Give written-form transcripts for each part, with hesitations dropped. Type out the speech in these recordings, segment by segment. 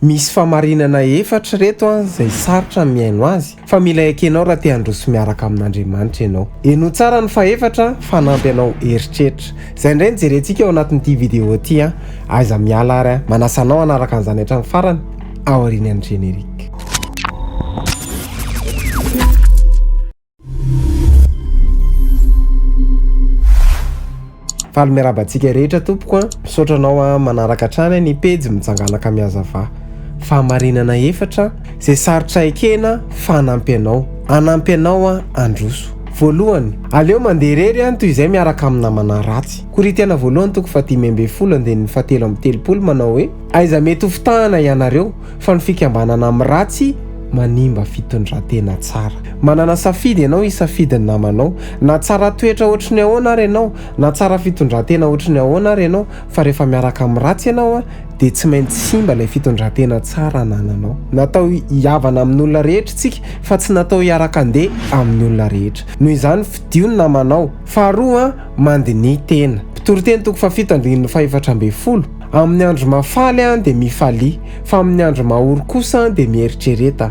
misy famarinana efatra reto izay sarotra miaino azy fa mila ekenao raha te handroso miaraka amin'Andriamanitra ianao. Eno tsara ny faefatra fanampy anao heritreritra. Izay indray jerentsika ao anatin'ity vidéo ity aiza miala ary manasanao anaraka an'izany hatramin'ny farany ao aorian'ny générique. Faly miarabantsika rehetra tompoko misaotra anao manaraka hatrany ny pejy mitsanganaka miazava famarinana efatra izay sarotra ekena fanampy anao anampy anao androso. Voalohany aleo mandeha irery toy izay miaraka amin'ny namana ratsy. Korintiana voalohany toko 10:7 manao hoe aiza mety ho fitahana ianareo fa ny fikambanana amin'ny ratsy manimba fitondratena tsara. Manana safidy ianao isafidy ny namanao, na tsara toetra ohatry ny ahoana ary ianao, na tsara fitondratena ohatry ny ahoana ary ianao, fa rehefa miaraka amin'ny ratsy ianao dia tsy maintsy simba ilay fitondratena tsara anananao. Natao hiavana amin'olona rehetra tsika fa tsy natao hiaraka andeha amin'ny olona rehetra. Noho izany fidio ny namanao. Faharoa mandiny tena. Mpitoroteny toko 7:4 amin'ny andro mafaly dia mifalia fa amin'ny andro mahory kosa dia mieritrereta.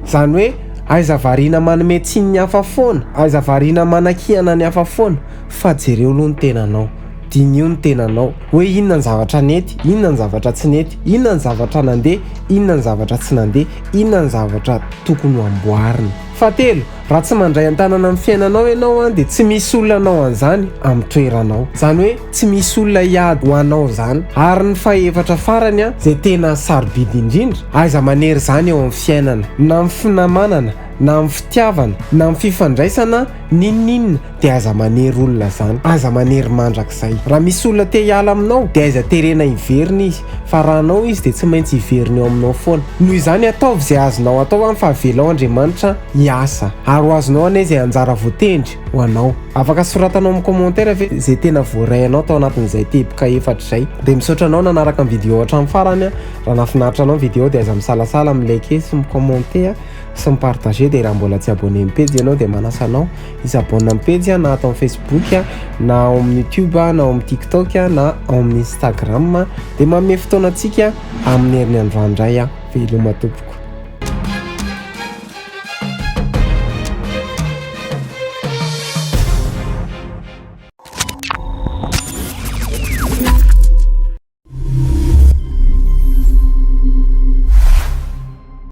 Izany hoe aiza variana manome tsiny ny hafa foana, aiza variana manakihana ny hafa foana, fa jereo aloha ny tenanao. Dinio ny tenanao hoe inona ny zavatra nety, inona ny zavatra tsy nety, inona ny zavatra nandeha, inona ny zavatra tsy nandeha, inona ny zavatra tokony ho amboarina. Fahatelo, raha tsy mandray an-tanana amin'ny fiainanao ianao dia tsy misy olona anao an'izany amin'ny toeranao. Izany hoe tsy misy olona hiady ho anao izany. Ary ny fahaefatra farany izay tena sarobidy indrindra, aiza manery izany eo amin'ny fiainana, na amin'ny finamanana, na amin'ny fitiavana, na amin'ny fifandraisana, ninninna dia aiza manery olona izany, aiza manery mandrakizay. Raha misy olona te hiala aminao dia aiza terena hiverina izy, fa raha anao izy dia tsy maintsy hiverina eo aminao foana. Noho izany ataovy izay azonao atao amin'ny fahavelao Andriamanitra hiasa, ary ho azonao anie izay anjara voatendry ho anao. Afaka soratanao amin'ny commentaire ve izay tena voaray anao tao anatin'izay teboka efatra izay. Dia misaotra anao nanaraka ny vidéo hatramin'ny farany. Raha nahafinaritra anao ny vidéo dia aiza misalasala milike sy micommente sy mipartager. Dia raha mbola tsy abonné amin'ny page ianao dia manasa anao isabonina amin'ny page na atao amin'ny Facebook na ao amin'ny YouTube na ao amin'ny TikTok na ao amin'ny Instagram. Dia manome fotoana antsika amin'ny herinandro andray veloma tompoko.